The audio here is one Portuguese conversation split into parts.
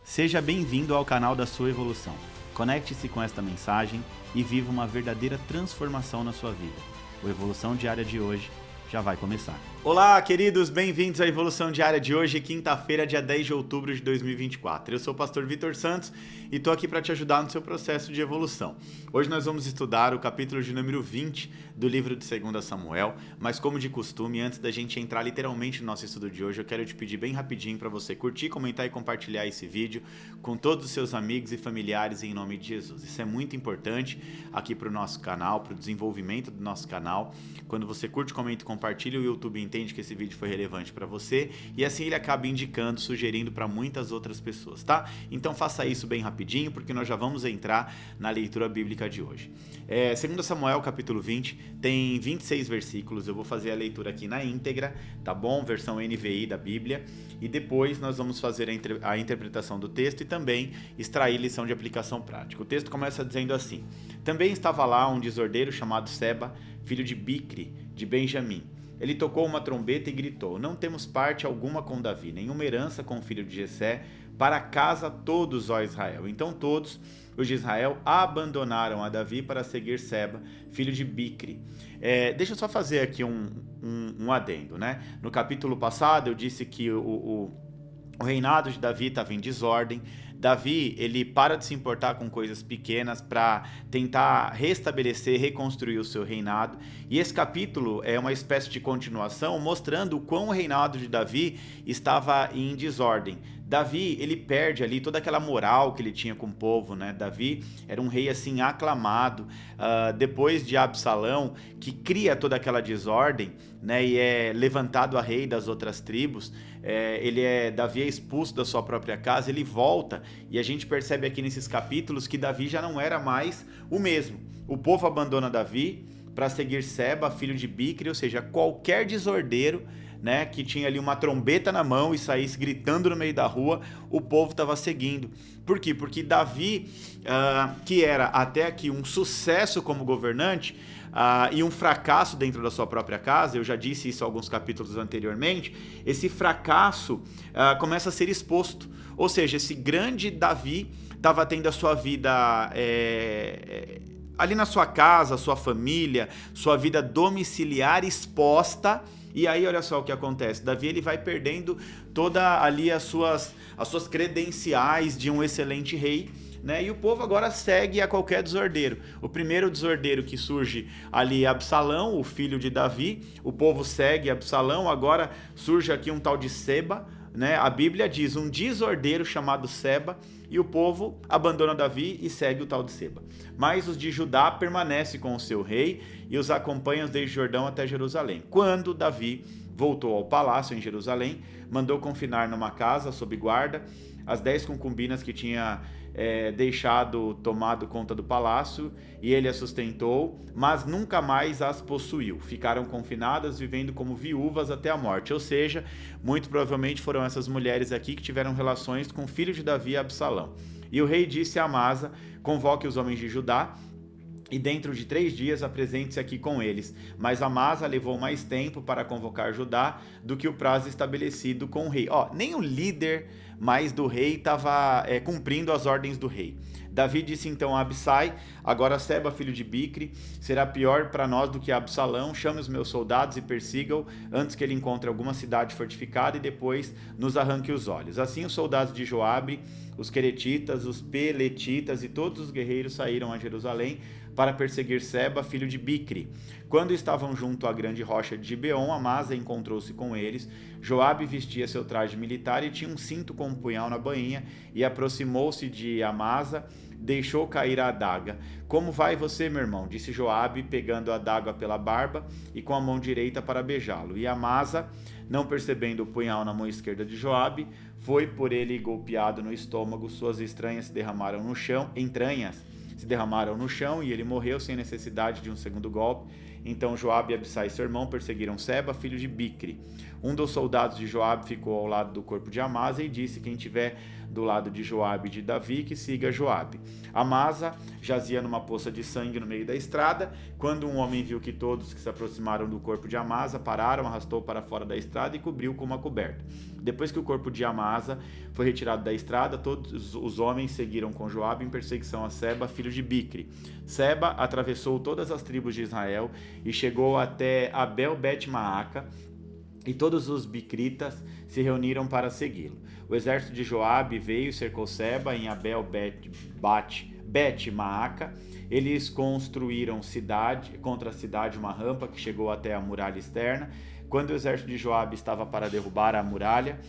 Seja bem-vindo ao canal da sua evolução. Conecte-se com esta mensagem e viva uma verdadeira transformação na sua vida. O Evolução Diária de hoje já vai começar. Olá, queridos, bem-vindos à Evolução Diária de hoje, quinta-feira, dia 10 de outubro de 2024. Eu sou o pastor Vitor Santos e estou aqui para te ajudar no seu processo de evolução. Hoje nós vamos estudar o capítulo de número 20 do livro de 2 Samuel, mas como de costume, antes da gente entrar literalmente no nosso estudo de hoje, eu quero te pedir bem rapidinho para você curtir, comentar e compartilhar esse vídeo com todos os seus amigos e familiares em nome de Jesus. Isso é muito importante aqui para o nosso canal, para o desenvolvimento do nosso canal. Quando você curte, comenta e compartilha, o YouTube entende que esse vídeo foi relevante para você e assim ele acaba indicando, sugerindo para muitas outras pessoas, tá? Então faça isso bem rapidinho, porque nós já vamos entrar na leitura bíblica de hoje. 2 Samuel, capítulo 20, tem 26 versículos, eu vou fazer a leitura aqui na íntegra, tá bom? Versão NVI da Bíblia, e depois nós vamos fazer a interpretação do texto e também extrair lição de aplicação prática. O texto começa dizendo assim: também estava lá um desordeiro chamado Seba, filho de Bicri, de Benjamim. Ele tocou uma trombeta e gritou: não temos parte alguma com Davi, nenhuma herança com o filho de Jessé, para casa todos, ó Israel. Então todos os de Israel abandonaram a Davi para seguir Seba, filho de Bicri. Deixa eu só fazer aqui um adendo, né? No capítulo passado eu disse que o reinado de Davi estava em desordem. Davi, ele para de se importar com coisas pequenas para tentar restabelecer, reconstruir o seu reinado. E esse capítulo é uma espécie de continuação, mostrando o quão o reinado de Davi estava em desordem. Davi, ele perde ali toda aquela moral que ele tinha com o povo, né? Davi era um rei assim aclamado, depois de Absalão, que cria toda aquela desordem, né? E é levantado a rei das outras tribos. Davi é expulso da sua própria casa, ele volta, e a gente percebe aqui nesses capítulos que Davi já não era mais o mesmo. O povo abandona Davi para seguir Seba, filho de Bicri, ou seja, qualquer desordeiro, né, que tinha ali uma trombeta na mão e saísse gritando no meio da rua, o povo estava seguindo. Por quê? Porque Davi, que era até aqui um sucesso como governante, e um fracasso dentro da sua própria casa, eu já disse isso em alguns capítulos anteriormente, esse fracasso começa a ser exposto. Ou seja, esse grande Davi estava tendo a sua vida ali na sua casa, sua família, sua vida domiciliar exposta. E aí olha só o que acontece, Davi ele vai perdendo toda ali as suas credenciais de um excelente rei, né? E o povo agora segue a qualquer desordeiro. O primeiro desordeiro que surge ali é Absalão, o filho de Davi. O povo segue Absalão, agora surge aqui um tal de Seba, né? A Bíblia diz um desordeiro chamado Seba, e o povo abandona Davi e segue o tal de Seba. Mas os de Judá permanecem com o seu rei e os acompanham desde Jordão até Jerusalém. Quando Davi voltou ao palácio em Jerusalém, mandou confinar numa casa sob guarda as 10 concubinas que tinha tomado conta do palácio, e ele as sustentou, mas nunca mais as possuiu. Ficaram confinadas, vivendo como viúvas até a morte. Ou seja, muito provavelmente foram essas mulheres aqui que tiveram relações com o filho de Davi, Absalão. E o rei disse a Amasa: convoque os homens de Judá e dentro de 3 dias apresente-se aqui com eles. Mas Amasa levou mais tempo para convocar Judá do que o prazo estabelecido com o rei. Nem o líder mais do rei estava cumprindo as ordens do rei. Davi disse então a Abissai: agora Seba, filho de Bicri, será pior para nós do que Absalão. Chame os meus soldados e persiga-o antes que ele encontre alguma cidade fortificada e depois nos arranque os olhos. Assim os soldados de Joabe, os queretitas, os peletitas e todos os guerreiros saíram a Jerusalém para perseguir Seba, filho de Bicri. Quando estavam junto à grande rocha de Gibeon, Amasa encontrou-se com eles. Joabe vestia seu traje militar e tinha um cinto com um punhal na bainha, e aproximou-se de Amasa, deixou cair a adaga. Como vai você, meu irmão? Disse Joabe, pegando a adaga pela barba e com a mão direita para beijá-lo. E Amasa, não percebendo o punhal na mão esquerda de Joabe, foi por ele golpeado no estômago, suas entranhas se derramaram no chão, e ele morreu sem necessidade de um segundo golpe. Então Joabe e Abissai, seu irmão, perseguiram Seba, filho de Bicri. Um dos soldados de Joabe ficou ao lado do corpo de Amasa e disse: quem tiver do lado de Joabe e de Davi, que siga Joabe. Amasa jazia numa poça de sangue no meio da estrada. Quando um homem viu que todos que se aproximaram do corpo de Amasa pararam, arrastou para fora da estrada e cobriu com uma coberta. Depois que o corpo de Amasa foi retirado da estrada, todos os homens seguiram com Joabe em perseguição a Seba, filho de Bicri. Seba atravessou todas as tribos de Israel e chegou até Abel-Bet-Maaca, e todos os bicritas se reuniram para segui-lo. O exército de Joabe veio e cercou Seba em Abel-Bet-Maaca. Eles construíram contra a cidade uma rampa que chegou até a muralha externa. Quando o exército de Joabe estava para derrubar a muralha,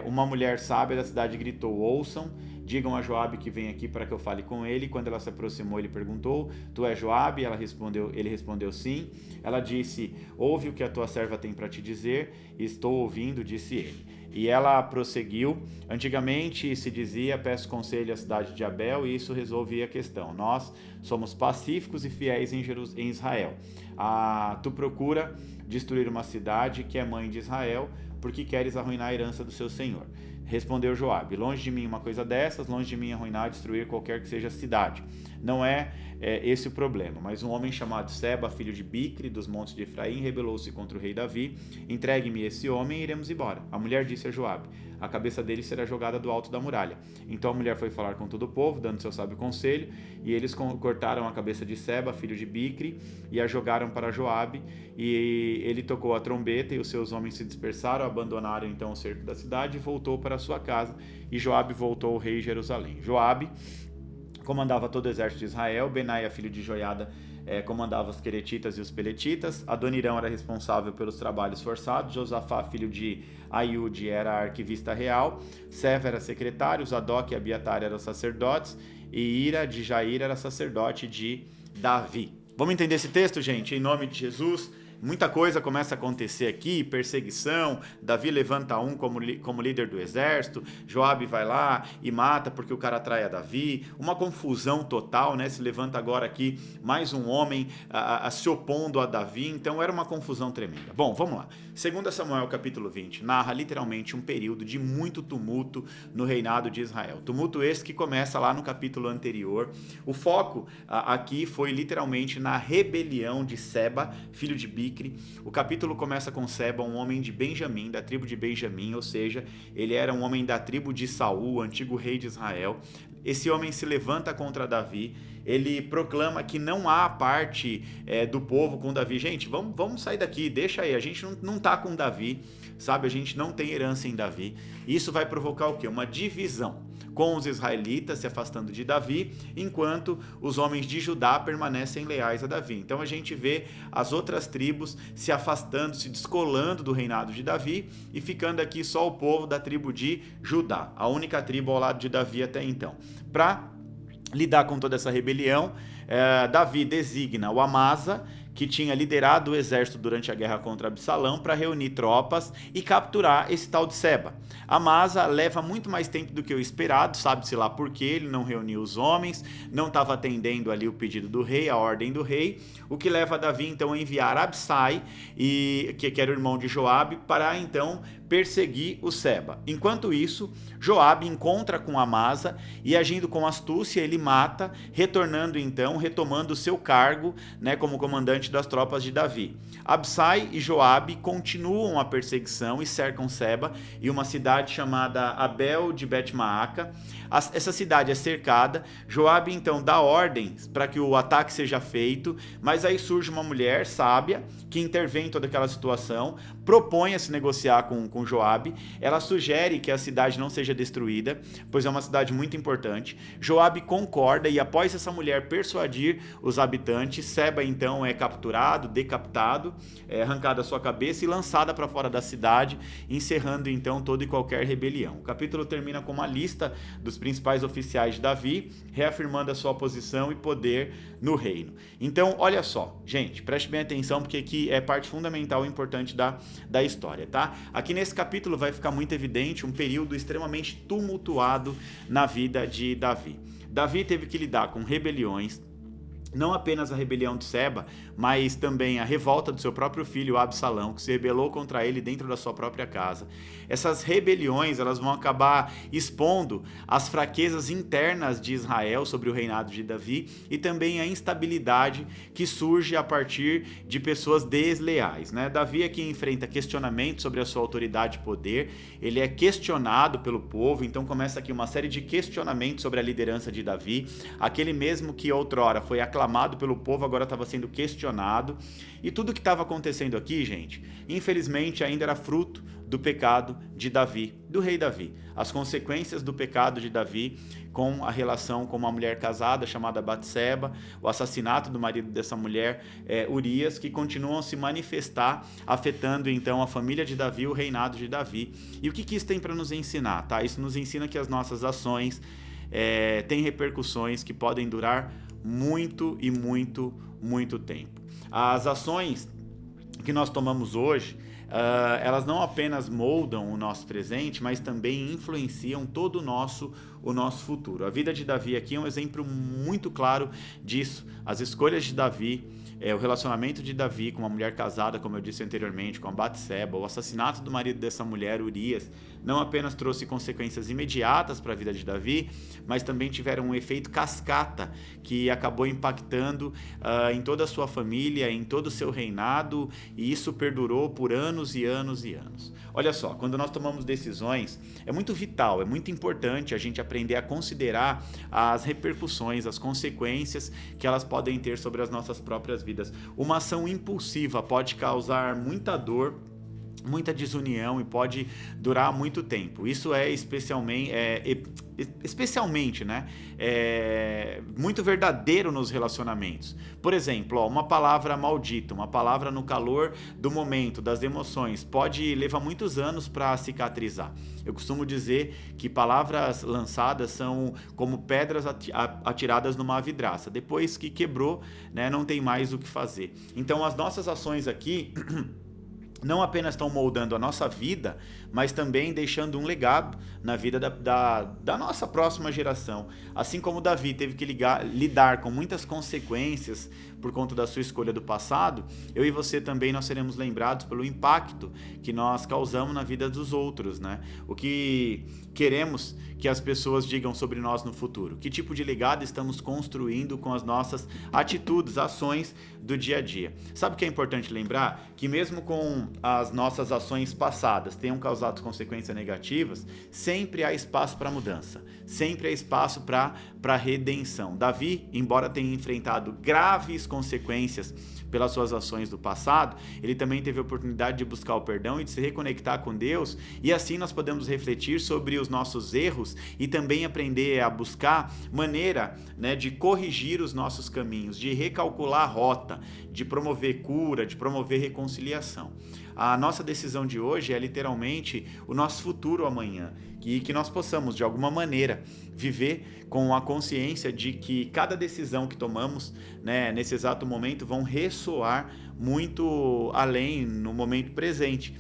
uma mulher sábia da cidade gritou: ouçam, digam a Joabe que vem aqui para que eu fale com ele. Quando ela se aproximou, ele perguntou: tu és Joabe? Ele respondeu sim. Ela disse: ouve o que a tua serva tem para te dizer. Estou ouvindo, disse ele. E ela prosseguiu: antigamente se dizia, peço conselho à cidade de Abel, e isso resolvia a questão. Nós somos pacíficos e fiéis em Israel. Tu procura destruir uma cidade que é mãe de Israel, porque queres arruinar a herança do seu senhor. Respondeu Joabe: longe de mim uma coisa dessas, longe de mim arruinar, destruir qualquer que seja a cidade. Não é esse o problema, mas um homem chamado Seba, filho de Bicri, dos montes de Efraim, rebelou-se contra o rei Davi. Entregue-me esse homem e iremos embora. A mulher disse a Joabe: a cabeça dele será jogada do alto da muralha. Então a mulher foi falar com todo o povo, dando seu sábio conselho, e eles cortaram a cabeça de Seba, filho de Bicri, e a jogaram para Joabe, e ele tocou a trombeta, e os seus homens se dispersaram, abandonaram então o cerco da cidade, e voltou para sua casa, e Joabe voltou ao rei em Jerusalém. Joabe comandava todo o exército de Israel. Benaia, filho de Joiada, comandava os queretitas e os peletitas. Adonirão era responsável pelos trabalhos forçados. Josafá, filho de Aiude, era arquivista real. Seva era secretário. Zadok e Abiatar eram sacerdotes. E Ira de Jair era sacerdote de Davi. Vamos entender esse texto, gente? Em nome de Jesus. Muita coisa começa a acontecer aqui, perseguição, Davi levanta um como líder do exército, Joabe vai lá e mata porque o cara trai a Davi, uma confusão total, né? Se levanta agora aqui mais um homem se opondo a Davi, então era uma confusão tremenda. Bom, vamos lá. 2 Samuel capítulo 20 narra literalmente um período de muito tumulto no reinado de Israel. Tumulto esse que começa lá no capítulo anterior. O foco aqui foi literalmente na rebelião de Seba, filho de Bicri. O capítulo começa com Seba, um homem de Benjamim, da tribo de Benjamim, ou seja, ele era um homem da tribo de Saul, o antigo rei de Israel. Esse homem se levanta contra Davi, ele proclama que não há parte do povo com Davi. Gente, vamos sair daqui, deixa aí, a gente não tá com Davi, sabe? A gente não tem herança em Davi. Isso vai provocar o quê? Uma divisão, com os israelitas se afastando de Davi, enquanto os homens de Judá permanecem leais a Davi. Então a gente vê as outras tribos se afastando, se descolando do reinado de Davi e ficando aqui só o povo da tribo de Judá, a única tribo ao lado de Davi até então. Para lidar com toda essa rebelião, Davi designa o Amasa, que tinha liderado o exército durante a guerra contra Absalão, para reunir tropas e capturar esse tal de Seba. Amasa leva muito mais tempo do que o esperado, sabe-se lá por quê, ele não reuniu os homens, não estava atendendo ali o pedido do rei, a ordem do rei, o que leva Davi então a enviar Abissai, que era o irmão de Joabe, para então perseguir o Seba. Enquanto isso, Joabe encontra com Amasa e, agindo com astúcia, ele mata, retomando o seu cargo, né, como comandante das tropas de Davi. Abissai e Joabe continuam a perseguição e cercam Seba e uma cidade chamada Abel de Bet-Maaca. Essa cidade é cercada. Joabe então dá ordens para que o ataque seja feito, mas aí surge uma mulher sábia que intervém em toda aquela situação, propõe a se negociar com Joabe. Ela sugere que a cidade não seja destruída, pois é uma cidade muito importante. Joabe concorda e, após essa mulher persuadir os habitantes, Seba então é capturado, decapitado, arrancada a sua cabeça e lançada para fora da cidade, encerrando então toda e qualquer rebelião. O capítulo termina com uma lista dos principais oficiais de Davi, reafirmando a sua posição e poder no reino. Então, olha só, gente, preste bem atenção, porque aqui é parte fundamental e importante da história, tá? Aqui nesse capítulo vai ficar muito evidente um período extremamente tumultuado na vida de Davi. Davi teve que lidar com rebeliões, não apenas a rebelião de Seba, mas também a revolta do seu próprio filho Absalão, que se rebelou contra ele dentro da sua própria casa. Essas rebeliões, elas vão acabar expondo as fraquezas internas de Israel sobre o reinado de Davi e também a instabilidade que surge a partir de pessoas desleais, né? Davi aqui enfrenta questionamentos sobre a sua autoridade e poder, ele é questionado pelo povo, então começa aqui uma série de questionamentos sobre a liderança de Davi, aquele mesmo que outrora foi aclamado pelo povo, agora estava sendo questionado. E tudo que estava acontecendo aqui, gente, infelizmente ainda era fruto do pecado de Davi, do rei Davi. As consequências do pecado de Davi com a relação com uma mulher casada chamada Batseba, o assassinato do marido dessa mulher, Urias, que continuam a se manifestar, afetando então a família de Davi, o reinado de Davi. E o que isso tem para nos ensinar? Tá? Isso nos ensina que as nossas ações têm repercussões que podem durar muito e muito tempo. As ações que nós tomamos hoje, elas não apenas moldam o nosso presente, mas também influenciam todo o nosso futuro. A vida de Davi aqui é um exemplo muito claro disso. As escolhas de Davi, o relacionamento de Davi com uma mulher casada, como eu disse anteriormente, com a Batseba, o assassinato do marido dessa mulher, Urias, não apenas trouxe consequências imediatas para a vida de Davi, mas também tiveram um efeito cascata que acabou impactando em toda a sua família, em todo o seu reinado, e isso perdurou por anos e anos e anos. Olha só, quando nós tomamos decisões, é muito vital, é muito importante a gente aprender a considerar as repercussões, as consequências que elas podem ter sobre as nossas próprias vidas. Uma ação impulsiva pode causar muita dor, muita desunião e pode durar muito tempo. Isso é especialmente, né, muito verdadeiro nos relacionamentos. Por exemplo, uma palavra maldita, uma palavra no calor do momento, das emoções, pode levar muitos anos para cicatrizar. Eu costumo dizer que palavras lançadas são como pedras atiradas numa vidraça. Depois que quebrou, né, não tem mais o que fazer. Então, as nossas ações aqui não apenas estão moldando a nossa vida, mas também deixando um legado na vida da nossa próxima geração. Assim como Davi teve que lidar com muitas consequências por conta da sua escolha do passado, eu e você também nós seremos lembrados pelo impacto que nós causamos na vida dos outros, né? O que queremos que as pessoas digam sobre nós no futuro? Que tipo de legado estamos construindo com as nossas atitudes, ações do dia a dia? Sabe o que é importante lembrar? Que mesmo com as nossas ações passadas tenham causado consequências negativas, sempre há espaço para mudança, sempre há espaço para redenção. Davi, embora tenha enfrentado graves consequências pelas suas ações do passado, ele também teve a oportunidade de buscar o perdão e de se reconectar com Deus, e assim nós podemos refletir sobre os nossos erros e também aprender a buscar maneira, né, de corrigir os nossos caminhos, de recalcular a rota, de promover cura, de promover reconciliação. A nossa decisão de hoje é literalmente o nosso futuro amanhã, e que nós possamos, de alguma maneira, viver com a consciência de que cada decisão que tomamos, né, nesse exato momento vão ressoar muito além no momento presente.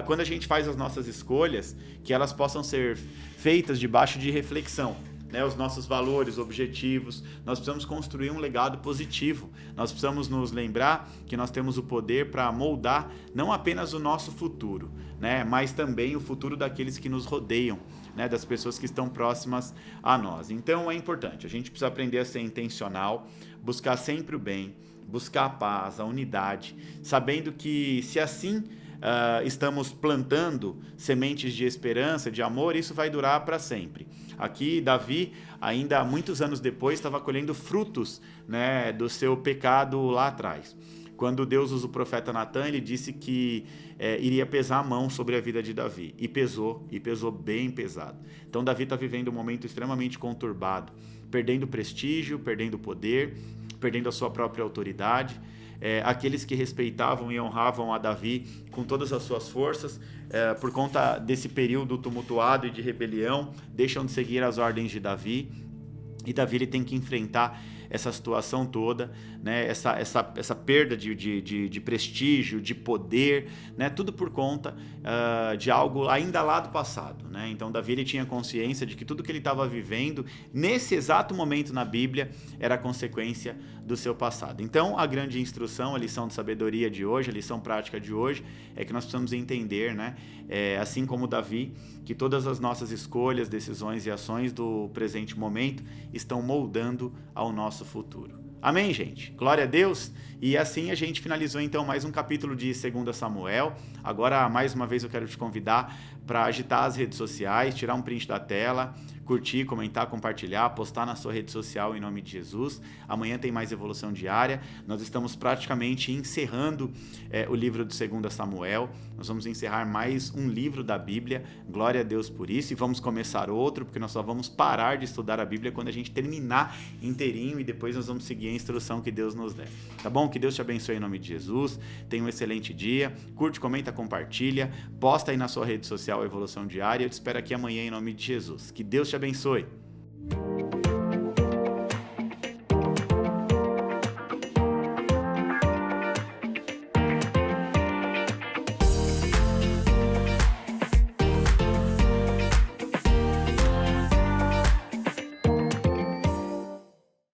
Quando a gente faz as nossas escolhas, que elas possam ser feitas debaixo de reflexão, né, os nossos valores, objetivos. Nós precisamos construir um legado positivo. Nós precisamos nos lembrar que nós temos o poder para moldar não apenas o nosso futuro, né, mas também o futuro daqueles que nos rodeiam, né, das pessoas que estão próximas a nós. Então é importante, a gente precisa aprender a ser intencional, buscar sempre o bem, buscar a paz, a unidade, sabendo que se assim estamos plantando sementes de esperança, de amor, isso vai durar para sempre. Aqui, Davi, ainda muitos anos depois, estava colhendo frutos, né, do seu pecado lá atrás. Quando Deus usa o profeta Natan, ele disse que iria pesar a mão sobre a vida de Davi. E pesou bem pesado. Então, Davi está vivendo um momento extremamente conturbado, perdendo prestígio, perdendo poder, perdendo a sua própria autoridade. Aqueles que respeitavam e honravam a Davi com todas as suas forças, por conta desse período tumultuado e de rebelião, deixam de seguir as ordens de Davi. E Davi ele tem que enfrentar essa situação toda, né? Essa perda de prestígio, de poder, né? Tudo por conta de algo ainda lá do passado, né? Então Davi ele tinha consciência de que tudo que ele estava vivendo nesse exato momento na Bíblia era consequência do seu passado. Então a grande instrução, a lição de sabedoria de hoje, a lição prática de hoje é que nós precisamos entender, né? Assim como Davi, que todas as nossas escolhas, decisões e ações do presente momento estão moldando ao nosso futuro. Amém, gente? Glória a Deus! E assim a gente finalizou então mais um capítulo de 2 Samuel. Agora, mais uma vez, eu quero te convidar para agitar as redes sociais, tirar um print da tela, curtir, comentar, compartilhar, postar na sua rede social em nome de Jesus. Amanhã tem mais Evolução Diária. Nós estamos praticamente encerrando o livro de 2 Samuel. Nós vamos encerrar mais um livro da Bíblia. Glória a Deus por isso. E vamos começar outro, porque nós só vamos parar de estudar a Bíblia quando a gente terminar inteirinho e depois nós vamos seguir a instrução que Deus nos der. Tá bom? Que Deus te abençoe em nome de Jesus. Tenha um excelente dia. Curte, comenta, compartilha. Posta aí na sua rede social Evolução Diária. Eu te espero aqui amanhã em nome de Jesus. Que Deus te abençoe.